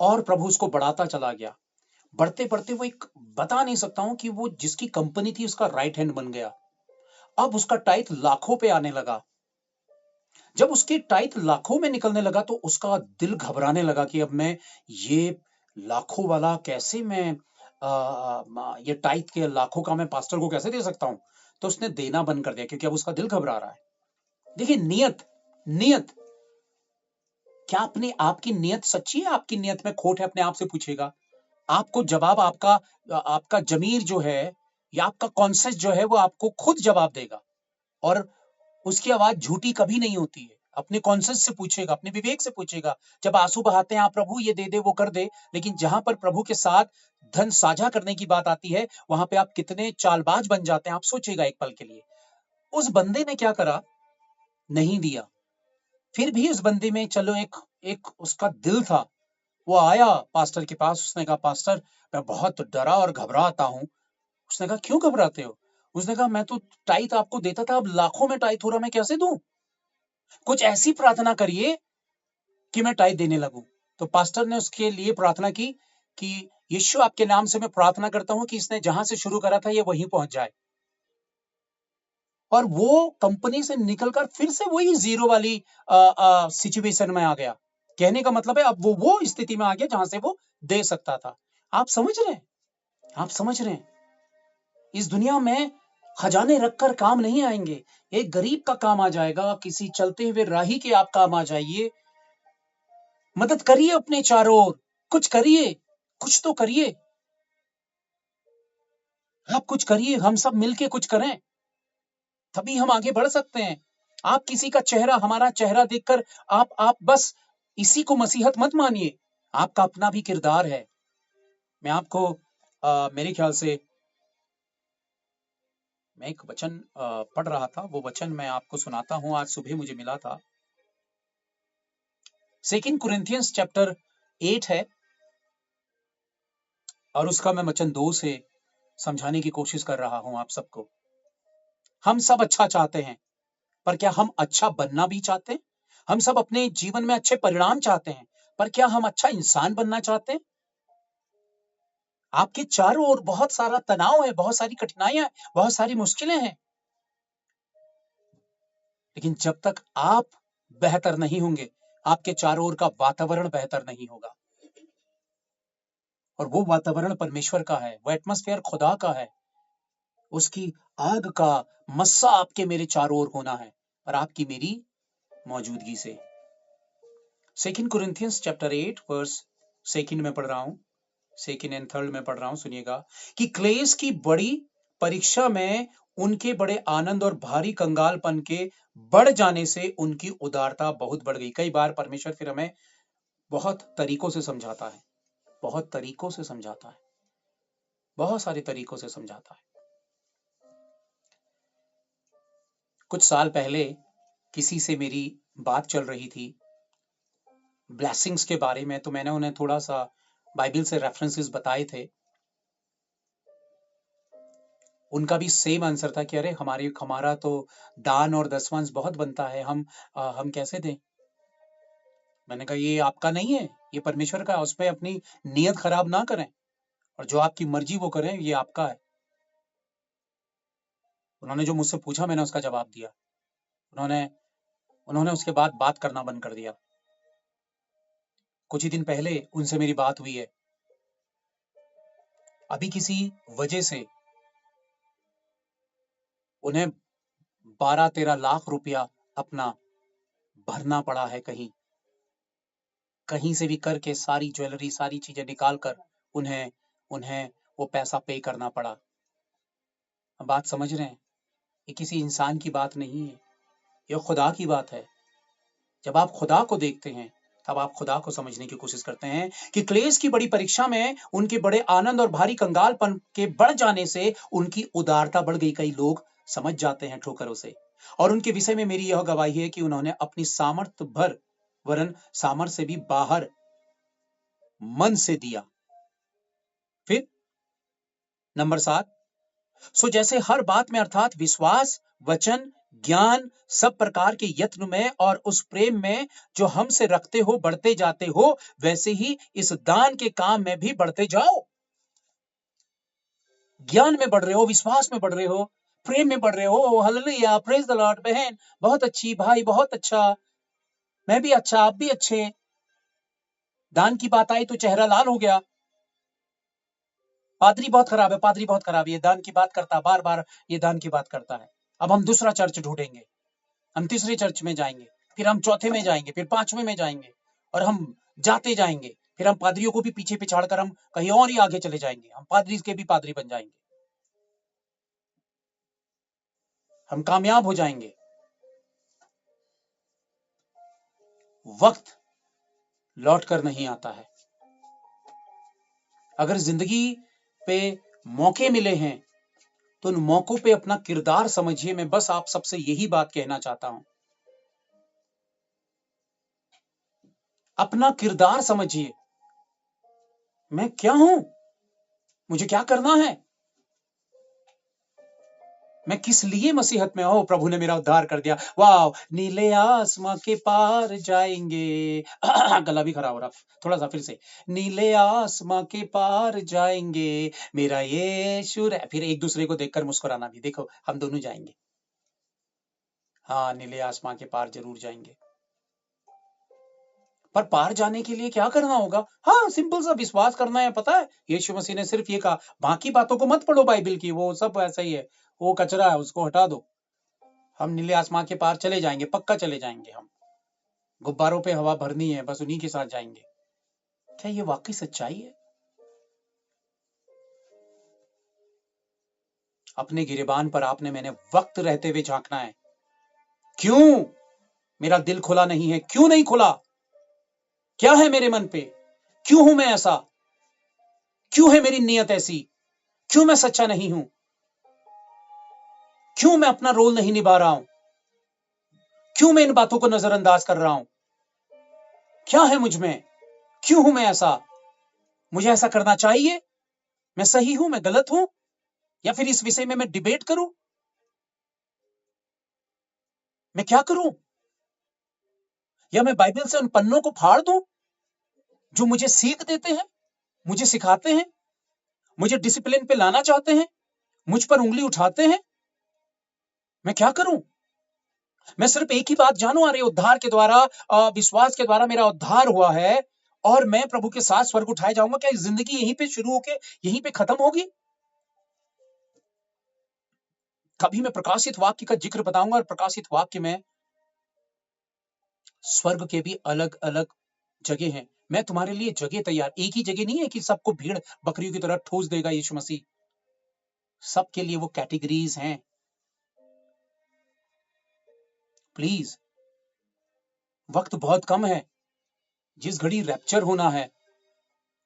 और प्रभु उसको बढ़ाता चला गया। बढ़ते बढ़ते वो एक, बता नहीं सकता हूं कि वो जिसकी कंपनी थी उसका राइट हैंड बन गया। अब उसका टाइट लाखों पे आने लगा। जब उसकी टाइट लाखों में निकलने लगा तो उसका दिल घबराने लगा कि अब मैं ये लाखों वाला कैसे मैं ये टाइट के लाखों का मैं पास्टर को कैसे दे सकता हूं। तो उसने देना बंद कर दिया क्योंकि अब उसका दिल घबरा रहा है। देखिए, नियत नियत, क्या अपनी आपकी नियत सच्ची है? आपकी नियत में खोट है? अपने आप से पूछेगा। आपको जवाब आपका आपका जमीर जो है या आपका कॉन्शियस जो है वो आपको खुद जवाब देगा, और उसकी आवाज झूठी कभी नहीं होती है। अपने कॉन्शियस से पूछेगा, अपने विवेक से पूछेगा। जब आंसू बहाते हैं आप, प्रभु ये दे दे, वो कर दे, लेकिन जहां पर प्रभु के साथ धन साझा करने की बात आती है, वहां पे आप कितने चालबाज बन जाते हैं, आप सोचेगा एक पल के लिए। उस बंदे ने क्या करा? नहीं दिया। फिर भी उस बंदे में चलो एक एक उसका दिल था। वो आया पास्टर के पास, उसने कहा, पास्टर मैं बहुत डरा और घबराता हूं। उसने कहा, क्यों घबराते हो? उसने कहा, मैं तो टाइट आपको देता था, अब लाखों में टाइट हो रहा, मैं कैसे दूं? कुछ ऐसी प्रार्थना करिए कि मैं टाइट देने लगूं। तो पास्टर ने उसके लिए प्रार्थना की कि यीशु, आपके नाम से मैं प्रार्थना करता हूं कि इसने जहां से शुरू करा था ये वहीं पहुंच जाए। और वो कंपनी से निकलकर फिर से वही जीरो वाली सिचुएशन में आ गया। कहने का मतलब है अब वो स्थिति में आ गया जहां से वो दे सकता था। आप समझ रहे हैं? आप समझ रहे हैं? इस दुनिया में खजाने रखकर काम नहीं आएंगे। एक गरीब का काम आ जाएगा, किसी चलते हुए राही के आप काम आ जाइए। मदद करिए अपने चारों ओर, कुछ करिए, कुछ तो करिए। आप कुछ करिए, हम सब मिलके कुछ करें, तभी हम आगे बढ़ सकते हैं। आप किसी का चेहरा, हमारा चेहरा देखकर आप बस इसी को मसीहत मत मानिए। आपका अपना भी किरदार है। मैं आपको मेरे ख्याल से मैं एक वचन पढ़ रहा था, वो वचन मैं आपको सुनाता हूं, आज सुबह मुझे मिला था। 2 कुरिन्थियंस चैप्टर 8 है, और उसका मैं वचन 2 से समझाने की कोशिश कर रहा हूं आप सबको। हम सब अच्छा चाहते हैं, पर क्या हम अच्छा बनना भी चाहते हैं? हम सब अपने जीवन में अच्छे परिणाम चाहते हैं, पर क्या हम अच्छा इंसान बनना चाहते हैं? आपके चारों ओर बहुत सारा तनाव है, बहुत सारी कठिनाइयां, बहुत सारी मुश्किलें हैं, लेकिन जब तक आप बेहतर नहीं होंगे, आपके चारों ओर का वातावरण बेहतर नहीं होगा। और वो वातावरण परमेश्वर का है, वो एटमॉस्फेयर खुदा का है। उसकी आग का मस्सा आपके मेरे चारों ओर होना है, और आपकी मेरी मौजूदगी से। 2 Corinthians चैप्टर 8 वर्स 2 में पढ़ रहा हूं, 2 एंड 3 में पढ़ रहा हूं, सुनिएगा। कि क्लेश की बड़ी परीक्षा में उनके बड़े आनंद और भारी कंगालपन के बढ़ जाने से उनकी उदारता बहुत बढ़ गई। कई बार परमेश्वर फिर हमें बहुत तरीकों से समझाता है, बहुत तरीकों से समझाता है, बहुत सारे तरीकों से समझाता है। कुछ साल पहले किसी से मेरी बात चल रही थी ब्लेसिंग्स के बारे में, तो मैंने उन्हें थोड़ा सा बाइबल से रेफरेंसेस बताए थे। उनका भी सेम आंसर था कि अरे हमारा तो दान और दसवांश बहुत बनता है, हम कैसे दें? मैंने कहा, ये आपका नहीं है, ये परमेश्वर का है, उस पे अपनी नीयत खराब ना करें, और जो आपकी मर्जी वो करें, ये आपका है। उन्होंने जो मुझसे पूछा मैंने उसका जवाब दिया। उन्होंने उन्होंने उसके बाद बात करना बंद कर दिया। कुछ ही दिन पहले उनसे मेरी बात हुई है। अभी किसी वजह से उन्हें 12-13 लाख रुपया अपना भरना पड़ा है, कहीं कहीं से भी करके सारी ज्वेलरी, सारी चीजें निकाल कर उन्हें उन्हें वो पैसा पे करना पड़ा। अब बात समझ रहे हैं? ये किसी इंसान की बात नहीं है, ये खुदा की बात है। जब आप खुदा को देखते हैं तब आप खुदा को समझने की कोशिश करते हैं कि क्लेश की बड़ी परीक्षा में उनके बड़े आनंद और भारी कंगालपन के बढ़ जाने से उनकी उदारता बढ़ गई। कई लोग समझ जाते हैं ठोकरों से, और उनके विषय में मेरी यह गवाही है कि उन्होंने अपनी सामर्थ्य भर वरन सामर्थ्य से भी बाहर मन से दिया। फिर नंबर 7, सो जैसे हर बात में अर्थात विश्वास, वचन, ज्ञान, सब प्रकार के यत्न में और उस प्रेम में जो हमसे रखते हो बढ़ते जाते हो, वैसे ही इस दान के काम में भी बढ़ते जाओ। ज्ञान में बढ़ रहे हो, विश्वास में बढ़ रहे हो, प्रेम में बढ़ रहे हो। Hallelujah, praise the Lord. बहन बहुत अच्छी, भाई बहुत अच्छा, मैं भी अच्छा, आप भी अच्छे। दान की बात आई तो चेहरा लाल हो गया। पादरी बहुत खराब है, पादरी बहुत खराब है, ये दान की बात करता है, बार बार ये दान की बात करता है। अब हम दूसरा चर्च ढूंढेंगे, हम तीसरे चर्च में जाएंगे, फिर हम चौथे में जाएंगे, फिर पांचवें में जाएंगे, और हम जाते जाएंगे। फिर हम पादरियों को भी पीछे पिछाड़कर हम कहीं और ही आगे चले जाएंगे, हम पादरी के भी पादरी बन जाएंगे, हम कामयाब हो जाएंगे। वक्त लौट कर नहीं आता है। अगर जिंदगी पे मौके मिले हैं तो उन मौकों पे अपना किरदार समझिए। मैं बस आप सबसे यही बात कहना चाहता हूं, अपना किरदार समझिए। मैं क्या हूं, मुझे क्या करना है, मैं किस लिए मसीहत में हूं। प्रभु ने मेरा उद्धार कर दिया, वाह, नीले आसमां के पार जाएंगे। गला भी खराब हो रहा, थोड़ा सा फिर से। नीले आसमां के पार जाएंगे, मेरा यीशु है। फिर एक दूसरे को देखकर मुस्कुराना भी, देखो हम दोनों जाएंगे। हाँ, नीले आसमां के पार जरूर जाएंगे। पर पार जाने के लिए क्या करना होगा? हाँ, सिंपल सा विश्वास करना है। पता है, यीशु मसीह ने सिर्फ ये कहा, बाकी बातों को मत पढ़ो बाइबल की, वो सब ऐसा ही है, वो कचरा है, उसको हटा दो। हम नीले आसमां के पार चले जाएंगे, पक्का चले जाएंगे। हम गुब्बारों पे हवा भरनी है, बस उन्हीं के साथ जाएंगे। क्या ये वाकई सच्चाई है? अपने गिरेबान पर आपने मैंने वक्त रहते हुए झांकना है। क्यों मेरा दिल खुला नहीं है? क्यों नहीं खुला? क्या है मेरे मन पे? क्यों हूं मैं ऐसा? क्यों है मेरी नीयत ऐसी? क्यों मैं सच्चा नहीं हूं? क्यों मैं अपना रोल नहीं निभा रहा हूं? क्यों मैं इन बातों को नजरअंदाज कर रहा हूं? क्या है मुझ में? क्यों हूं मैं ऐसा? मुझे ऐसा करना चाहिए? मैं सही हूं, मैं गलत हूं? या फिर इस विषय में मैं डिबेट करूं? मैं क्या करूं? या मैं बाइबल से उन पन्नों को फाड़ दूं जो मुझे सीख देते हैं, मुझे सिखाते हैं, मुझे डिसिप्लिन पे लाना चाहते हैं, मुझ पर उंगली उठाते हैं? मैं क्या करूं? मैं सिर्फ एक ही बात जानू, अरे उद्धार के द्वारा, विश्वास के द्वारा मेरा उद्धार हुआ है और मैं प्रभु के साथ स्वर्ग उठाए जाऊंगा। क्या जिंदगी यहीं पे शुरू होके यहीं पे खत्म होगी? कभी मैं प्रकाशित वाक्य का जिक्र बताऊंगा, और प्रकाशित वाक्य में स्वर्ग के भी अलग अलग जगह हैं। मैं तुम्हारे लिए जगह तैयार, एक ही जगह नहीं है कि सबको भीड़ बकरियों की तरह ठूस देगा यीशु मसीह। सबके लिए वो कैटेगरीज हैं। प्लीज, वक्त बहुत कम है। जिस घड़ी रैप्चर होना है,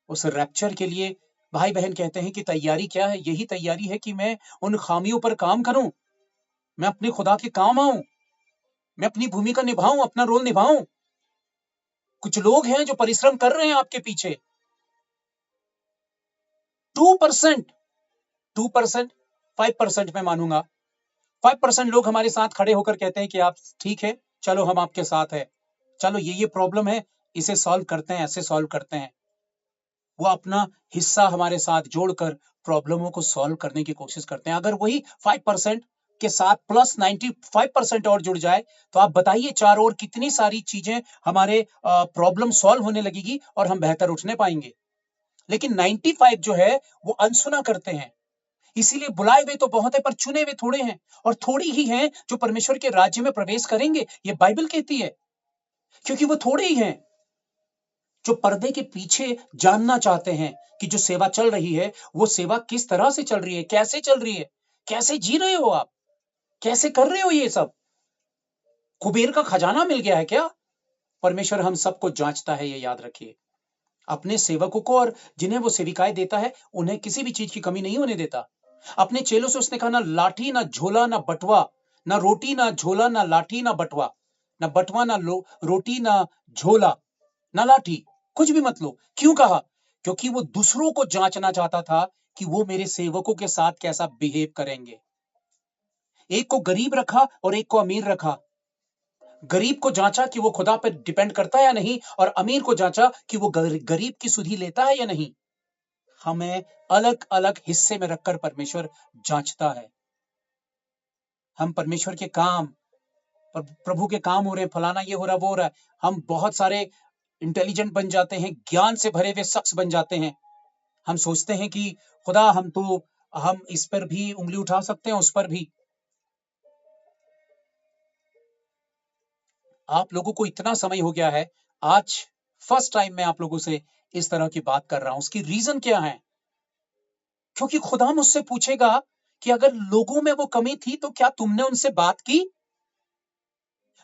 उस रैप्चर के लिए भाई बहन कहते हैं कि तैयारी क्या है? यही तैयारी है कि मैं उन खामियों पर काम करूं, मैं अपने खुदा के काम आऊं, मैं अपनी भूमिका निभाऊं, अपना रोल निभाऊं। कुछ लोग हैं जो परिश्रम कर रहे हैं आपके पीछे। 2%, 2%, 5% मैं मानूंगा। 5% लोग हमारे साथ खड़े होकर कहते हैं कि आप ठीक है, चलो हम आपके साथ है, चलो ये प्रॉब्लम है, इसे सॉल्व करते हैं, ऐसे सॉल्व करते हैं। वो अपना हिस्सा हमारे साथ जोड़कर प्रॉब्लमों को सॉल्व करने की कोशिश करते हैं। अगर वही 5% के साथ प्लस 95% और जुड़ जाए, तो आप बताइए चार और कितनी सारी चीजें हमारे प्रॉब्लम सॉल्व होने लगेगी और हम बेहतर उठने पाएंगे। लेकिन 95 जो है वो अनसुना करते हैं। इसीलिए बुलाए हुए तो बहुत है, पर चुने हुए थोड़े हैं, और थोड़ी ही हैं जो परमेश्वर के राज्य में प्रवेश करेंगे, ये बाइबल कहती है। क्योंकि वो थोड़े ही हैं जो पर्दे के पीछे जानना चाहते हैं कि जो सेवा चल रही है, वो सेवा किस तरह से चल रही है, कैसे चल रही है, कैसे जी रहे हो आप, कैसे कर रहे हो ये सब। कुबेर का खजाना मिल गया है क्या? परमेश्वर हम सबको जांचता है, ये याद रखिए। अपने सेवकों को और जिन्हें वो सेविकाएं देता है, उन्हें किसी भी चीज की कमी नहीं होने देता। अपने चेलों से उसने कहा, ना लाठी ना झोला ना बटुआ, ना रोटी ना झोला, ना लाठी ना बटुआ, ना बटुआ ना रोटी ना झोला ना लाठी, कुछ भी मत लो। क्यों कहा? क्योंकि वो दूसरों को जांचना चाहता था कि वो मेरे सेवकों के साथ कैसा बिहेव करेंगे। एक को गरीब रखा और एक को अमीर रखा। गरीब को जांचा कि वो खुदा पर डिपेंड करता है या नहीं, और अमीर को जांचा कि वो गरीब की सुधि लेता है या नहीं। हमें अलग अलग हिस्से में रखकर परमेश्वर जांचता है। हम परमेश्वर के काम, प्रभु के काम हो रहे हैं, फलाना ये हो रहा वो हो रहा है, हम बहुत सारे इंटेलिजेंट बन जाते हैं, ज्ञान से भरे हुए शख्स बन जाते हैं। हम सोचते हैं कि खुदा हम इस पर भी उंगली उठा सकते हैं, उस पर भी। आप लोगों को इतना समय हो गया है, आज फर्स्ट टाइम मैं आप लोगों से इस तरह की बात कर रहा हूं। उसकी रीजन क्या है? क्योंकि खुदा मुझसे पूछेगा कि अगर लोगों में वो कमी थी तो क्या तुमने उनसे बात की?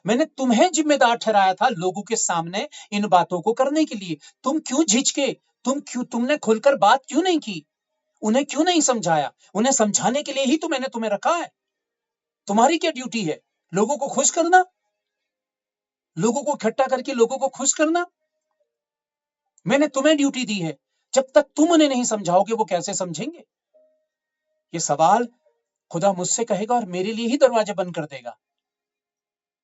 मैंने तुम्हें जिम्मेदार ठहराया था लोगों के सामने इन बातों को करने के लिए। तुम क्यों झिझके? तुमने खुलकर बात क्यों नहीं की? उन्हें क्यों नहीं समझाया? उन्हें समझाने के लिए ही तो मैंने तुम्हें रखा है। तुम्हारी क्या ड्यूटी है? लोगों को खुश करना, लोगों को इकट्ठा करके लोगों को खुश करना। मैंने तुम्हें ड्यूटी दी है। जब तक तुम उन्हें नहीं समझाओगे, वो कैसे समझेंगे? ये सवाल खुदा मुझसे कहेगा और मेरे लिए ही दरवाजे बंद कर देगा।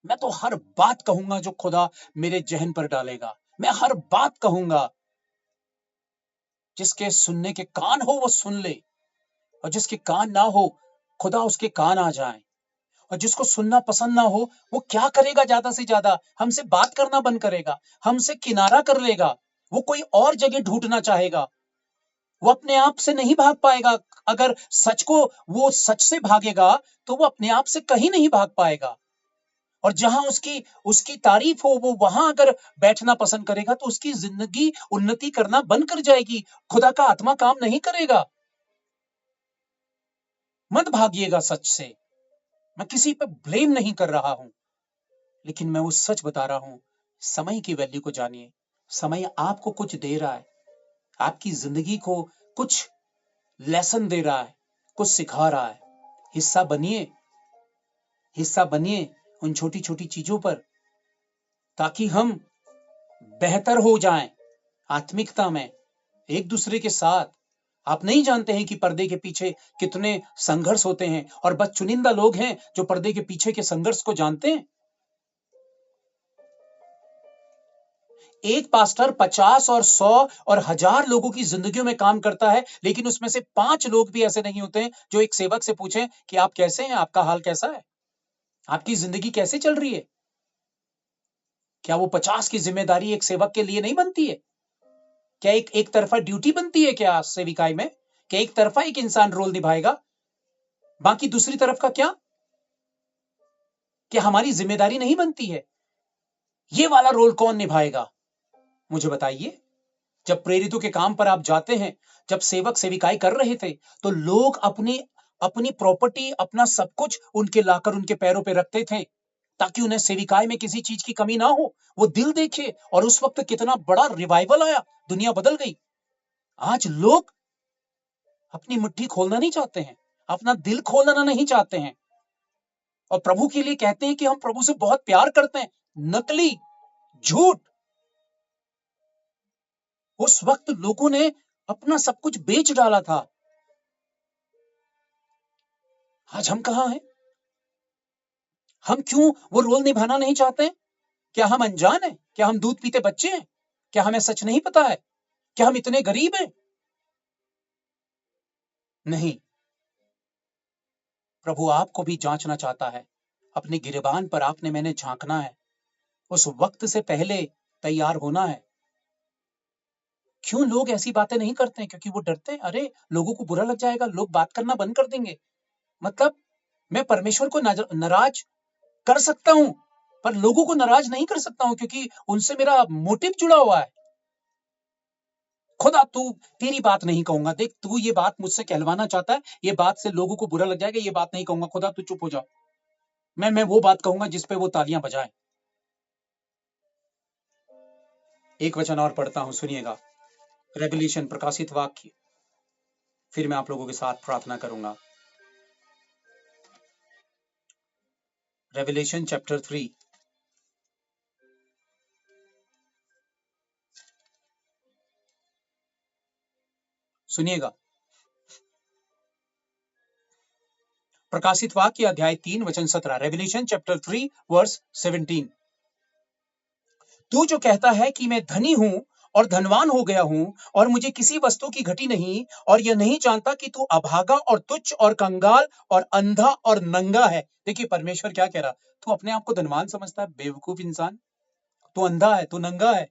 मैं तो हर बात कहूंगा जो खुदा मेरे जहन पर डालेगा। मैं हर बात कहूंगा। जिसके सुनने के कान हो वो सुन ले, और जिसके कान ना हो खुदा उसके कान आ जाए। और जिसको सुनना पसंद ना हो, वो क्या करेगा? ज्यादा से ज्यादा हमसे बात करना बंद करेगा, हमसे किनारा कर लेगा। वो कोई और जगह ढूंढना चाहेगा। वो अपने आप से नहीं भाग पाएगा। अगर वो सच से भागेगा तो वो अपने आप से कहीं नहीं भाग पाएगा। और जहां उसकी उसकी तारीफ हो, वो वहां अगर बैठना पसंद करेगा तो उसकी जिंदगी उन्नति करना बंद कर जाएगी। खुदा का आत्मा काम नहीं करेगा। मत भागिएगा सच से। मैं किसी पर ब्लेम नहीं कर रहा हूं, लेकिन मैं वो सच बता रहा हूं। समय की वैल्यू को जानिए। समय आपको कुछ दे रहा है, आपकी जिंदगी को कुछ लेसन दे रहा है, कुछ सिखा रहा है। हिस्सा बनिए, हिस्सा बनिए उन छोटी छोटी चीजों पर, ताकि हम बेहतर हो जाएं आत्मिकता में, एक दूसरे के साथ। आप नहीं जानते हैं कि पर्दे के पीछे कितने संघर्ष होते हैं, और बस चुनिंदा लोग हैं जो पर्दे के पीछे के संघर्ष को जानते हैं। एक पास्टर 50 और 100 और 1000 लोगों की जिंदगियों में काम करता है, लेकिन उसमें से 5 लोग भी ऐसे नहीं होते हैं जो एक सेवक से पूछें कि आप कैसे हैं, आपका हाल कैसा है, आपकी जिंदगी कैसे चल रही है। क्या वो 50 की जिम्मेदारी एक सेवक के लिए नहीं बनती है? क्या एक तरफा ड्यूटी बनती है क्या सेविकाई में? क्या एक तरफा एक इंसान रोल निभाएगा, बाकी दूसरी तरफ का क्या? क्या हमारी जिम्मेदारी नहीं बनती है? ये वाला रोल कौन निभाएगा, मुझे बताइए। जब प्रेरितों के काम पर आप जाते हैं, जब सेवक सेविकाई कर रहे थे, तो लोग अपनी अपनी प्रॉपर्टी, अपना सब कुछ उनके लाकर उनके पैरों पे रखते थे, ताकि उन्हें सेविकाई में किसी चीज की कमी ना हो। वो दिल देखे, और उस वक्त कितना बड़ा रिवाइवल आया, दुनिया बदल गई। आज लोग अपनी मुट्ठी खोलना नहीं चाहते हैं, अपना दिल खोलना नहीं चाहते हैं, और प्रभु के लिए कहते हैं कि हम प्रभु से बहुत प्यार करते हैं। नकली, झूठ। उस वक्त लोगों ने अपना सब कुछ बेच डाला था। आज हम कहां हैं? हम क्यों वो रोल निभाना नहीं चाहते? क्या हम अनजान हैं? क्या हम दूध पीते बच्चे हैं? क्या हमें सच नहीं पता है? क्या हम इतने गरीब हैं? नहीं। प्रभु आपको भी जांचना चाहता है। अपने गिरेबान पर आपने मैंने झांकना है। उस वक्त से पहले तैयार होना है। क्यों लोग ऐसी बातें नहीं करते हैं? क्योंकि वो डरते हैं, अरे लोगों को बुरा लग जाएगा, लोग बात करना बंद कर देंगे। मतलब मैं परमेश्वर को नाराज कर सकता हूं, पर लोगों को नाराज नहीं कर सकता हूं, क्योंकि उनसे मेरा मोटिव जुड़ा हुआ है। खुदा तेरी बात नहीं कहूंगा। देख, तू ये बात मुझसे कहलवाना चाहता है, ये बात से लोगों को बुरा लग जाएगा, ये बात नहीं कहूंगा। खुदा तू चुप हो जा। मैं वो बात कहूंगा जिस पे वो तालियां बजाए। एक वचन और पढ़ता हूं, सुनिएगा। रेवलेशन, प्रकाशित वाक्य, फिर मैं आप लोगों के साथ प्रार्थना करूंगा। रेवलेशन चैप्टर 3, सुनिएगा। प्रकाशित वाक्य अध्याय 3 वचन 17। Revelation chapter 3 verse 17। तू जो कहता है कि मैं धनी हूं और धनवान हो गया हूं और मुझे किसी वस्तु की घटी नहीं, और यह नहीं जानता कि तू अभागा और तुच्छ और कंगाल और अंधा और नंगा है। देखिए परमेश्वर क्या कह रहा, तू अपने आप को धनवान समझता है, बेवकूफ इंसान। तू अंधा है, तू नंगा है।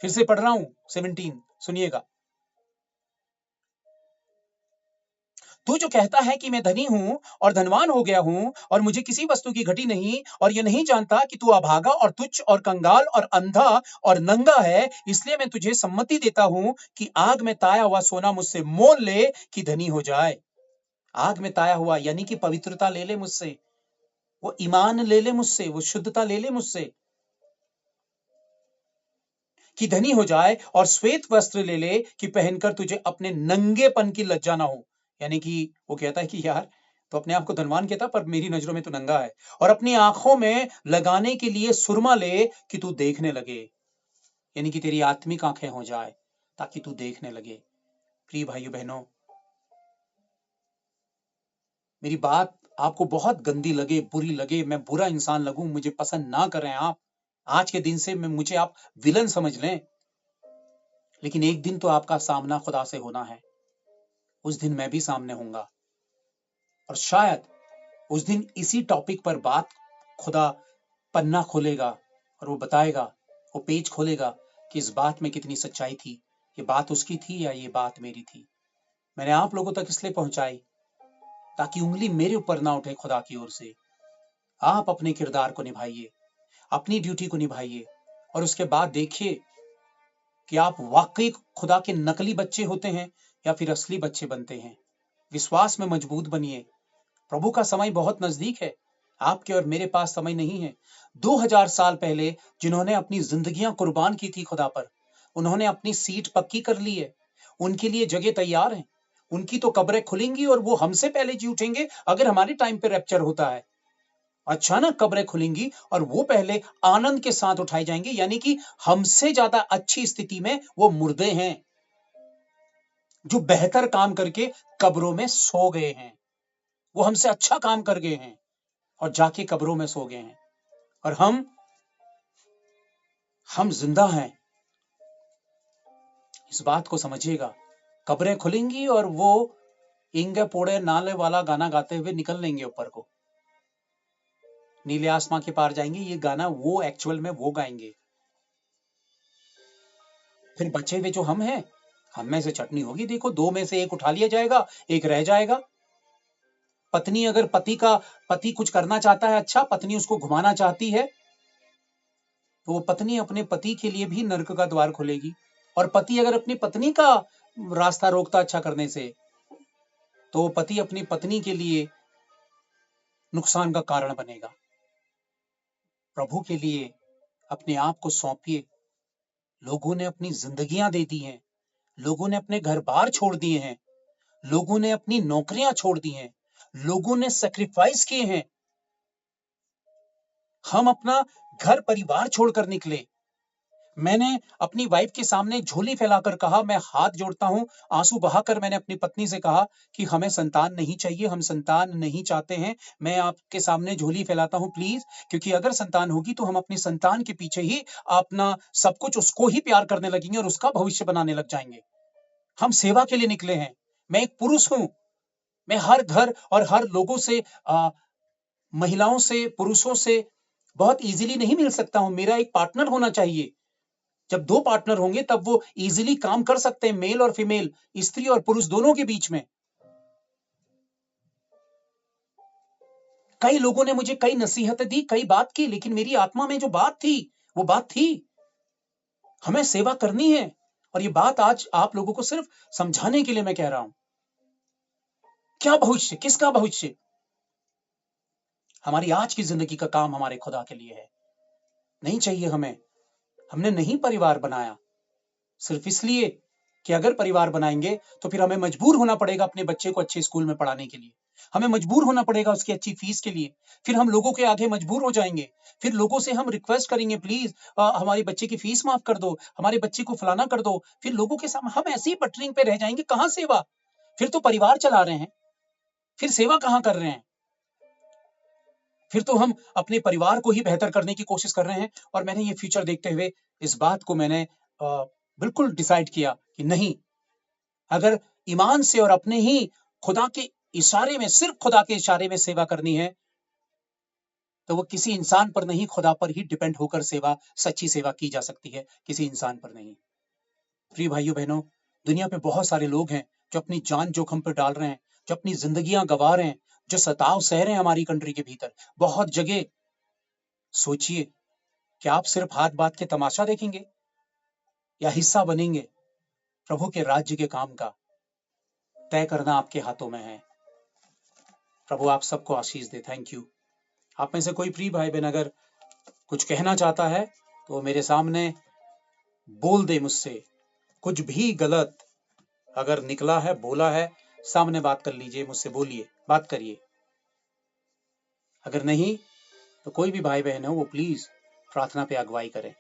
फिर से पढ़ रहा हूं 17, सुनिएगा। तू जो कहता है कि मैं धनी हूं और धनवान हो गया हूं और मुझे किसी वस्तु की घटी नहीं, और यह नहीं जानता कि तू अभागा और तुच्छ और कंगाल और अंधा और नंगा है, इसलिए मैं तुझे सम्मति देता हूं कि आग में ताया हुआ सोना मुझसे मोल ले कि धनी हो जाए। आग में ताया हुआ यानी कि पवित्रता ले ले मुझसे, वो ईमान ले ले मुझसे, वो शुद्धता ले ले मुझसे कि धनी हो जाए, और श्वेत वस्त्र ले ले कि पहनकर तुझे अपने नंगेपन की लज्जा ना हो। यानी कि वो कहता है कि यार तो अपने आप को धनवान कहता, पर मेरी नजरों में तो नंगा है। और अपनी आंखों में लगाने के लिए सुरमा ले कि तू देखने लगे, यानी कि तेरी आत्मिक आंखें हो जाए ताकि तू देखने लगे। प्रिय भाइयों बहनों, मेरी बात आपको बहुत गंदी लगे, बुरी लगे, मैं बुरा इंसान लगूं, मुझे पसंद ना करें आप, आज के दिन से मुझे आप विलन समझ लें, लेकिन एक दिन तो आपका सामना खुदा से होना है। उस दिन मैं भी सामने होऊंगा, और शायद उस दिन इसी टॉपिक पर बात खुदा पन्ना खोलेगा और वो बताएगा, वो पेज खोलेगा कि इस बात में कितनी सच्चाई थी, ये बात उसकी थी या ये बात मेरी थी। मैंने आप लोगों तक इसलिए पहुंचाई ताकि उंगली मेरे ऊपर ना उठे खुदा की ओर से। आप अपने किरदार को निभाइए, अपनी ड्यूटी को निभाइए, और उसके बाद देखिए कि आप वाकई खुदा के नकली बच्चे होते हैं या फिर असली बच्चे बनते हैं। विश्वास में मजबूत बनिए। प्रभु का समय बहुत नजदीक है। आपके और मेरे पास समय नहीं है। 2000 साल पहले जिन्होंने अपनी जिंदगियां कुर्बान की थी खुदा पर, उन्होंने अपनी सीट पक्की कर ली है। उनके लिए जगह तैयार है। उनकी तो कब्रें खुलेंगी और वो हमसे पहले जी उठेंगे अगर हमारे टाइम पे रैप्चर होता है। अचानक कब्रें खुलेंगी और वो पहले आनंद के साथ उठाए जाएंगे, यानी कि हमसे ज्यादा अच्छी स्थिति में वो मुर्दे हैं जो बेहतर काम करके कब्रों में सो गए हैं। वो हमसे अच्छा काम कर गए हैं और जाके कब्रों में सो गए हैं, और हम जिंदा हैं। इस बात को समझिएगा। कब्रें खुलेंगी और वो इंगे पोड़े नाले वाला गाना गाते हुए निकल लेंगे ऊपर को, नीले आसमां के पार जाएंगे। ये गाना वो एक्चुअल में वो गाएंगे। फिर बचे हुए जो हम हैं, हम में से चटनी होगी। देखो, दो में से एक उठा लिया जाएगा, एक रह जाएगा। पत्नी अगर पति कुछ करना चाहता है, अच्छा, पत्नी उसको घुमाना चाहती है, तो वो पत्नी अपने पति के लिए भी नरक का द्वार खोलेगी। और पति अगर अपनी पत्नी का रास्ता रोकता अच्छा करने से, तो वो पति अपनी पत्नी के लिए नुकसान का कारण बनेगा। प्रभु के लिए अपने आप को सौंपिए। लोगों ने अपनी जिंदगियां दे दी हैं, लोगों ने अपने घर बार छोड़ दिए हैं, लोगों ने अपनी नौकरियां छोड़ दी हैं, लोगों ने सेक्रीफाइस किए हैं। हम अपना घर परिवार छोड़कर निकले। मैंने अपनी वाइफ के सामने झोली फैलाकर कहा, मैं हाथ जोड़ता हूं, आंसू बहाकर मैंने अपनी पत्नी से कहा कि हमें संतान नहीं चाहिए, हम संतान नहीं चाहते हैं। मैं आपके सामने झोली फैलाता हूं प्लीज, क्योंकि अगर संतान होगी तो हम अपनी संतान के पीछे ही अपना सब कुछ उसको ही प्यार करने लगेंगे और उसका भविष्य बनाने लग जाएंगे। हम सेवा के लिए निकले हैं। मैं एक पुरुष हूं। मैं हर घर और हर लोगों से, महिलाओं से, पुरुषों से बहुत इजीली नहीं मिल सकता हूं। मेरा एक पार्टनर होना चाहिए। जब दो पार्टनर होंगे तब वो इजीली काम कर सकते हैं, मेल और फीमेल, स्त्री और पुरुष दोनों के बीच में। कई लोगों ने मुझे कई नसीहतें दी, कई बात की, लेकिन मेरी आत्मा में जो बात थी वो बात थी, हमें सेवा करनी है। और ये बात आज आप लोगों को सिर्फ समझाने के लिए मैं कह रहा हूं। क्या भविष्य, किसका भविष्य? हमारी आज की जिंदगी का काम हमारे खुदा के लिए है। नहीं चाहिए हमें हमने नहीं परिवार बनाया सिर्फ इसलिए कि अगर परिवार बनाएंगे तो फिर हमें मजबूर होना पड़ेगा अपने बच्चे को अच्छे स्कूल में पढ़ाने के लिए, हमें मजबूर होना पड़ेगा उसकी अच्छी फीस के लिए, फिर हम लोगों के आगे मजबूर हो जाएंगे, फिर लोगों से हम रिक्वेस्ट करेंगे प्लीज हमारे बच्चे की फीस माफ कर दो, हमारे बच्चे को फलाना कर दो, फिर लोगों के सामने हम ऐसे ही पटरिंग पे रह जाएंगे, कहां सेवा, फिर तो परिवार चला रहे हैं, फिर सेवा कहां कर रहे हैं, फिर तो हम अपने परिवार को ही बेहतर करने की कोशिश कर रहे हैं। और मैंने ये फ्यूचर देखते हुए इस बात को मैंने बिल्कुल डिसाइड किया कि नहीं, अगर ईमान से और अपने ही खुदा के इशारे में, सिर्फ खुदा के इशारे में सेवा करनी है तो वो किसी इंसान पर नहीं, खुदा पर ही डिपेंड होकर सेवा, सच्ची सेवा की जा सकती है, किसी इंसान पर नहीं। प्रिय भाइयों बहनों, दुनिया पे बहुत सारे लोग हैं जो अपनी जान जोखिम पर डाल रहे हैं, जो अपनी जिंदगियां गंवा रहे हैं, जो सताव सह रहे हैं हमारी कंट्री के भीतर बहुत जगह। सोचिए, क्या आप सिर्फ हाथ बात के तमाशा देखेंगे या हिस्सा बनेंगे प्रभु के राज्य के काम का? तय करना आपके हाथों में है। प्रभु आप सबको आशीष दे। Thank you. आप में से कोई प्रिय भाई बहन अगर कुछ कहना चाहता है तो मेरे सामने बोल दे मुझसे, कुछ भी गलत अगर निकला है, बोला है, सामने बात कर लीजिए, मुझसे बोलिए, बात करिए। अगर नहीं तो कोई भी भाई बहन हो वो प्लीज प्रार्थना पे अगुवाई करें।